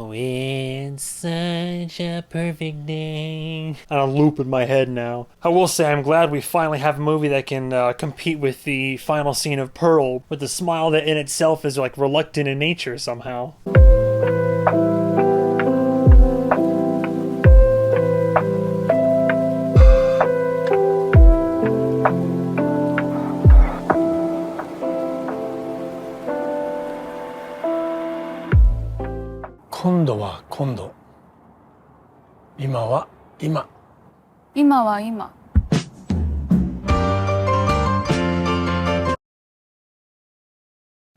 Oh, it's such a perfect day. On a loop in my head now. I will say I'm glad we finally have a movie that can compete with the final scene of Pearl, with the smile that in itself is like reluctant in nature somehow.今度は今度。今は今。今は今。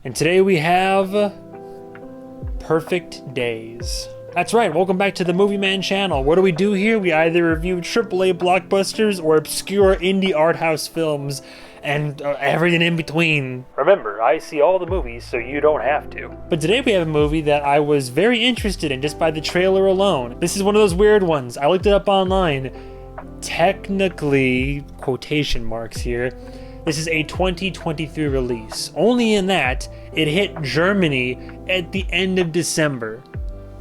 And today we have Perfect Days. That's right, welcome back to the MovieMan channel. What do we do here? We either review AAA blockbusters or obscure indie art house films and everything in between. Remember, I see all the movies, so you don't have to. But today we have a movie that I was very interested in just by the trailer alone. This is one of those weird ones. I looked it up online. Technically, quotation marks here, this is a 2023 release. Only in that, it hit Germany at the end of December.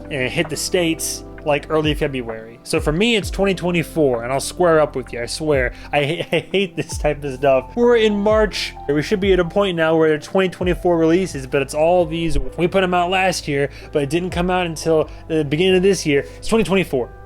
And it hit the States like early February. So for me, it's 2024, and I'll square up with you, I swear. I hate this type of stuff. We're in March. We should be at a point now where they're 2024 releases, but it's all these. We put them out last year, but it didn't come out until the beginning of this year. It's 2024.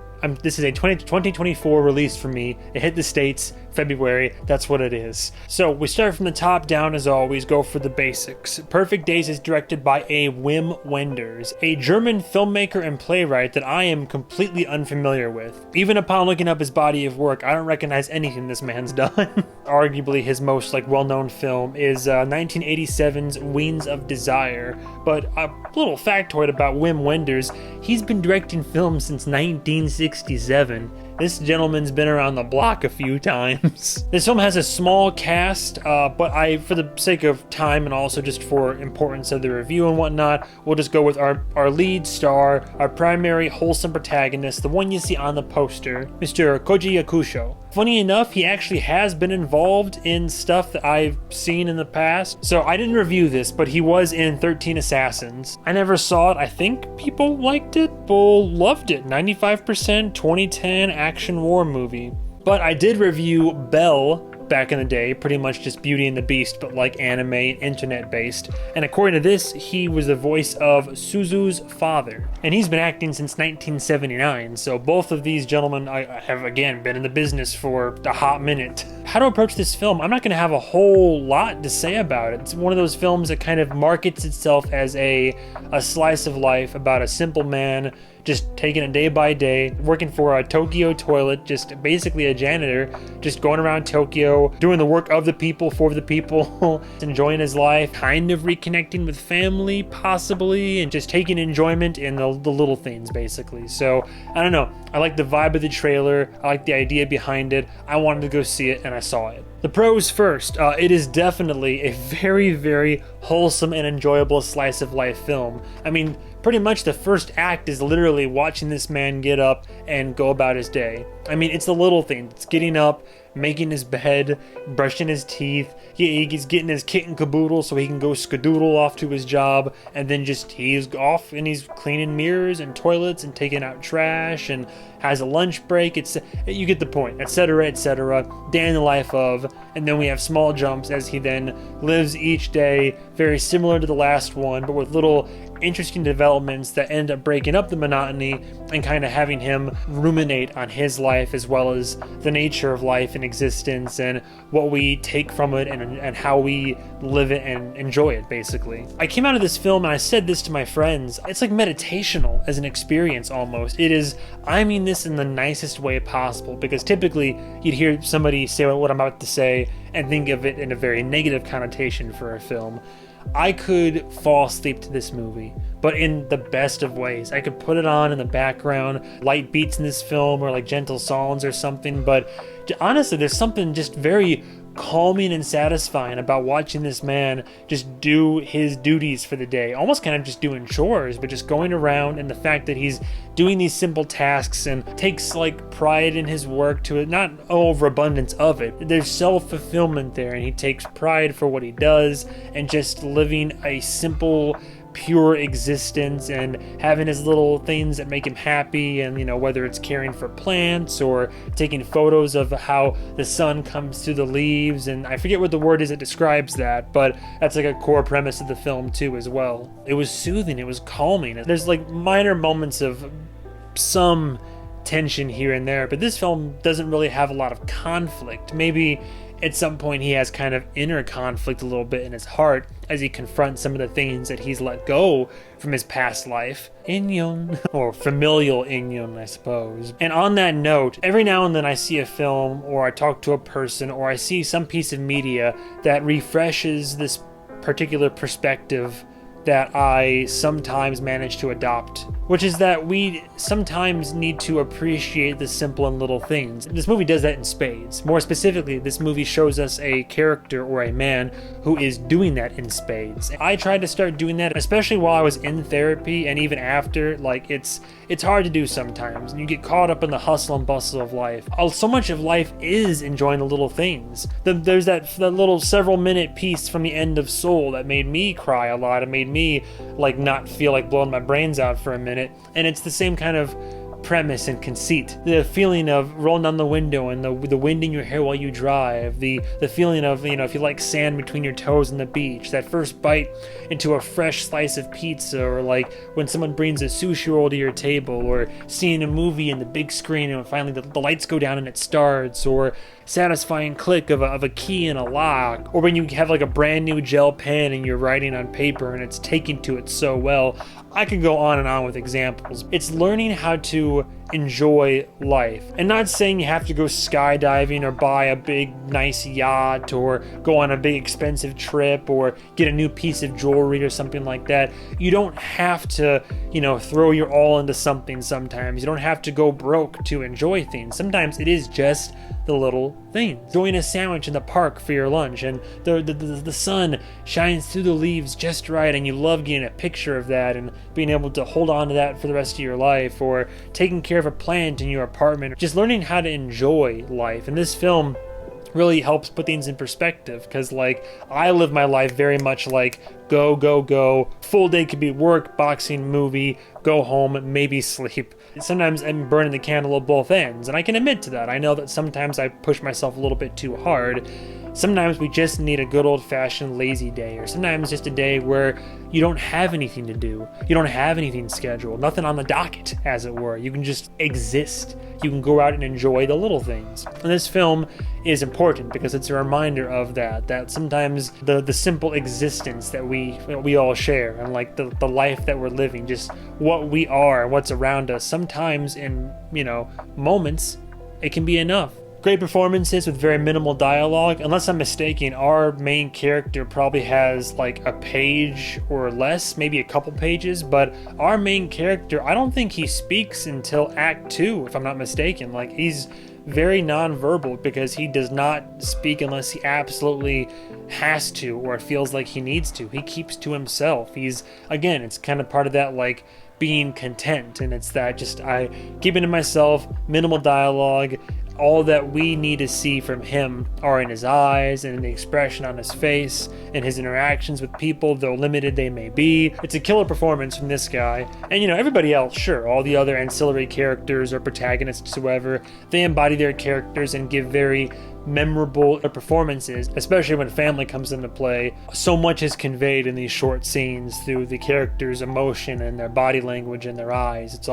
This is a 2024 release for me. It hit the States February. That's what it is. So we start from the top down as always, go for the basics. Perfect Days is directed by a Wim Wenders, a German filmmaker and playwright that I am completely unfamiliar with. Even upon looking up his body of work, I don't recognize anything this man's done. Arguably his most well-known film is 1987's Wings of Desire. But a little factoid about Wim Wenders, he's been directing films since 1967. This gentleman's been around the block a few times. This film has a small cast, but for the sake of time and also just for importance of the review and whatnot, we'll just go with our lead star, our primary wholesome protagonist, the one you see on the poster, Mr. Koji Yakusho. Funny enough, he actually has been involved in stuff that I've seen in the past. So I didn't review this, but he was in 13 Assassins. I never saw it. I think people liked it. People loved it. 95% 2010 action war movie. But I did review Belle back in the day, pretty much just Beauty and the Beast, but like anime and internet based. And according to this, he was the voice of Suzu's father. And he's been acting since 1979, so both of these gentlemen have again been in the business for a hot minute. How to approach this film? I'm not going to have a whole lot to say about it. It's one of those films that kind of markets itself as a slice of life about a simple man just taking it day by day, working for a Tokyo toilet, just basically a janitor, just going around Tokyo, doing the work of the people, for the people, enjoying his life, kind of reconnecting with family, possibly, and just taking enjoyment in the little things, basically. So, I don't know. I like the vibe of the trailer. I like the idea behind it. I wanted to go see it, and I saw it. The pros first. It is definitely a very, very wholesome and enjoyable slice of life film. I mean, pretty much the first act is literally watching this man get up and go about his day. I mean, it's the little things. It's getting up, making his bed, brushing his teeth. He's getting his kit and caboodle so he can go skadoodle off to his job, and then just he's off and he's cleaning mirrors and toilets and taking out trash and has a lunch break. You get the point, etc., etc. Day in the life of, and then we have small jumps as he then lives each day very similar to the last one, but with little interesting developments that end up breaking up the monotony and kind of having him ruminate on his life as well as the nature of life and existence and what we take from it and how we live it and enjoy it, basically. I came out of this film and I said this to my friends, it's like meditational as an experience almost. It is, I mean this in the nicest way possible, because typically you'd hear somebody say what I'm about to say and think of it in a very negative connotation for a film. I could fall asleep to this movie, but in the best of ways. I could put it on in the background, light beats in this film, or like gentle songs or something, but honestly, there's something just very calming and satisfying about watching this man just do his duties for the day, almost kind of just doing chores, but just going around, and the fact that he's doing these simple tasks and takes like pride in his work to it, not overabundance of it. There's self-fulfillment there, and he takes pride for what he does and just living a simple pure existence and having his little things that make him happy, and whether it's caring for plants or taking photos of how the sun comes through the leaves, and I forget what the word is that describes that, but that's like a core premise of the film too as well. It was soothing, it was calming. There's like minor moments of some tension here and there, but this film doesn't really have a lot of conflict. Maybe at some point he has kind of inner conflict a little bit in his heart as he confronts some of the things that he's let go from his past life. Inyon, or familial Inyon, I suppose. And on that note, every now and then I see a film, or I talk to a person, or I see some piece of media that refreshes this particular perspective that I sometimes manage to adopt, which is that we sometimes need to appreciate the simple and little things. This movie does that in spades. More specifically, this movie shows us a character or a man who is doing that in spades. I tried to start doing that, especially while I was in therapy and even after. Like, it's hard to do sometimes, and you get caught up in the hustle and bustle of life. So much of life is enjoying the little things. There's that little several minute piece from the end of Soul that made me cry a lot. It made me like not feel like blowing my brains out for a minute, and it's the same kind of premise and conceit. The feeling of rolling down the window and the wind in your hair while you drive, the feeling of, if you like sand between your toes on the beach, that first bite into a fresh slice of pizza, or like when someone brings a sushi roll to your table, or seeing a movie in the big screen and finally the lights go down and it starts, or satisfying click of a key in a lock, or when you have like a brand new gel pen and you're writing on paper and it's taking to it so well. I could go on and on with examples. It's learning how to enjoy life, and not saying you have to go skydiving or buy a big nice yacht or go on a big expensive trip or get a new piece of jewelry or something like that. You don't have to, throw your all into something sometimes. You don't have to go broke to enjoy things. Sometimes it is just the little things. Enjoying a sandwich in the park for your lunch, and the sun shines through the leaves just right, and you love getting a picture of that and being able to hold on to that for the rest of your life, or taking care of a plant in your apartment, just learning how to enjoy life. And this film really helps put things in perspective, because like I live my life very much like go, full day could be work, boxing, movie, go home, maybe sleep. Sometimes I'm burning the candle at both ends, and I can admit to that. I know that sometimes I push myself a little bit too hard. Sometimes we just need a good old-fashioned lazy day, or sometimes just a day where you don't have anything to do. You don't have anything scheduled, nothing on the docket, as it were. You can just exist. You can go out and enjoy the little things. And this film is important because it's a reminder of that sometimes the simple existence that we all share, and like the life that we're living, just what we are and what's around us, sometimes in moments it can be enough. Great performances with very minimal dialogue. Unless I'm mistaken, our main character probably has like a page or less, maybe a couple pages, but our main character, I don't think he speaks until Act 2, if I'm not mistaken. Like, he's very non-verbal because he does not speak unless he absolutely has to or feels like he needs to. He keeps to himself. Again, it's kind of part of that like being content, and it's that just I keep it to myself, minimal dialogue. All that we need to see from him are in his eyes and in the expression on his face and his interactions with people, though limited they may be. It's a killer performance from this guy. And everybody else, sure, all the other ancillary characters or protagonists, whoever, they embody their characters and give very memorable performances, especially when family comes into play. So much is conveyed in these short scenes through the characters' emotion and their body language and their eyes. It's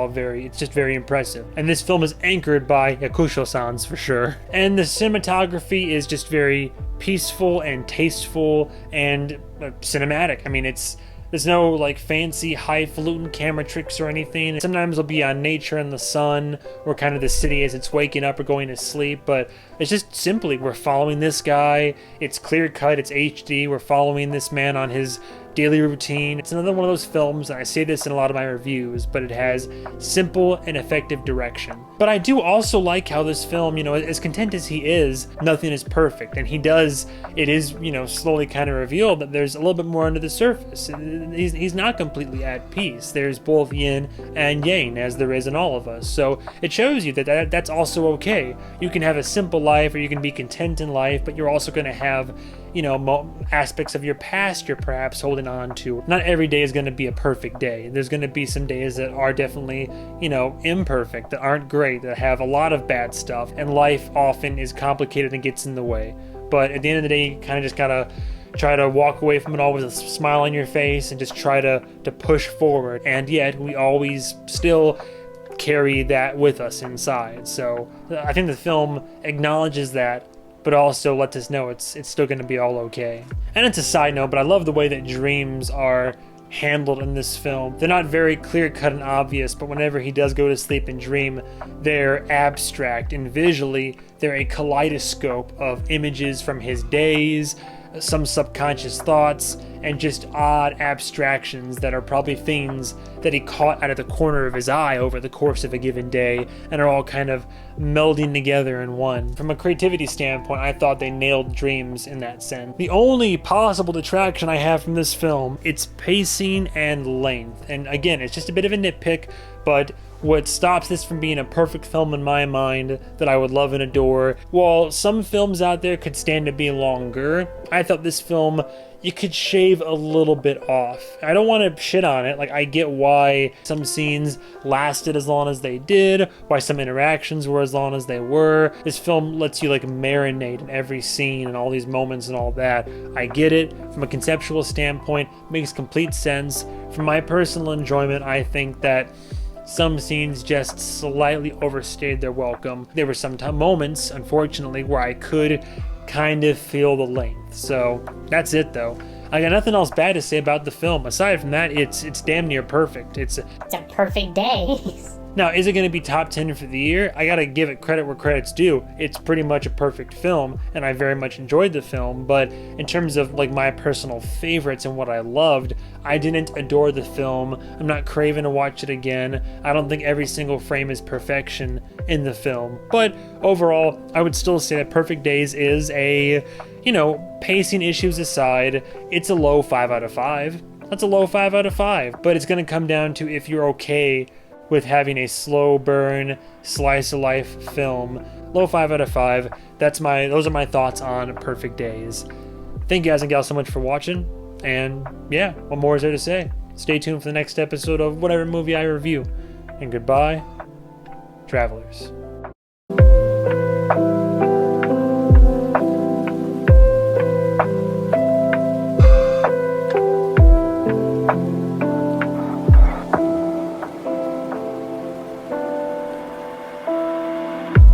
just very impressive. And this film is anchored by Yakusho-sans for sure. And the cinematography is just very peaceful and tasteful and cinematic. I mean, there's no like fancy highfalutin camera tricks or anything. Sometimes it'll be on nature and the sun, or kind of the city as it's waking up or going to sleep, but it's just simply we're following this guy. It's clear cut, it's HD. We're following this man on his daily routine. It's another one of those films, and I say this in a lot of my reviews, but it has simple and effective direction. But I do also like how this film, as content as he is, nothing is perfect. And it is slowly kind of revealed that there's a little bit more under the surface. He's not completely at peace. There's both yin and yang, as there is in all of us. So it shows you that that's also okay. You can have a simple life, or you can be content in life, but you're also going to have aspects of your past you're perhaps holding on to. Not every day is going to be a perfect day. There's going to be some days that are definitely, imperfect, that aren't great, that have a lot of bad stuff, and life often is complicated and gets in the way. But at the end of the day, you kind of just gotta try to walk away from it all with a smile on your face and just try to push forward. And yet we always still carry that with us inside. So I think the film acknowledges that, but also lets us know it's still going to be all okay. And it's a side note, but I love the way that dreams are handled in this film. They're not very clear-cut and obvious, but whenever he does go to sleep and dream, they're abstract, and visually they're a kaleidoscope of images from his days, some subconscious thoughts, and just odd abstractions that are probably things that he caught out of the corner of his eye over the course of a given day, and are all kind of melding together in one. From a creativity standpoint, I thought they nailed dreams in that sense. The only possible detraction I have from this film, it's pacing and length. And again, it's just a bit of a nitpick, but what stops this from being a perfect film in my mind that I would love and adore, while some films out there could stand to be longer, I thought this film, you could shave a little bit off. I don't want to shit on it. Like, I get why some scenes lasted as long as they did, why some interactions were as long as they were. This film lets you like marinate in every scene and all these moments and all that. I get it. From a conceptual standpoint, makes complete sense. From my personal enjoyment, I think that some scenes just slightly overstayed their welcome. There were some moments, unfortunately, where I could kind of feel the length. So that's it, though. I got nothing else bad to say about the film. Aside from that, it's damn near perfect. It's a perfect day. Now, is it going to be top 10 for the year? I got to give it credit where credit's due. It's pretty much a perfect film, and I very much enjoyed the film, but in terms of like my personal favorites and what I loved, I didn't adore the film. I'm not craving to watch it again. I don't think every single frame is perfection in the film, but overall, I would still say that Perfect Days is a, pacing issues aside, it's a low 5 out of 5. That's a low 5 out of 5, but it's going to come down to if you're okay with having a slow burn, slice of life film. Low 5 out of 5. Those are my thoughts on Perfect Days. Thank you guys and gals so much for watching. And yeah, what more is there to say? Stay tuned for the next episode of whatever movie I review. And goodbye, travelers.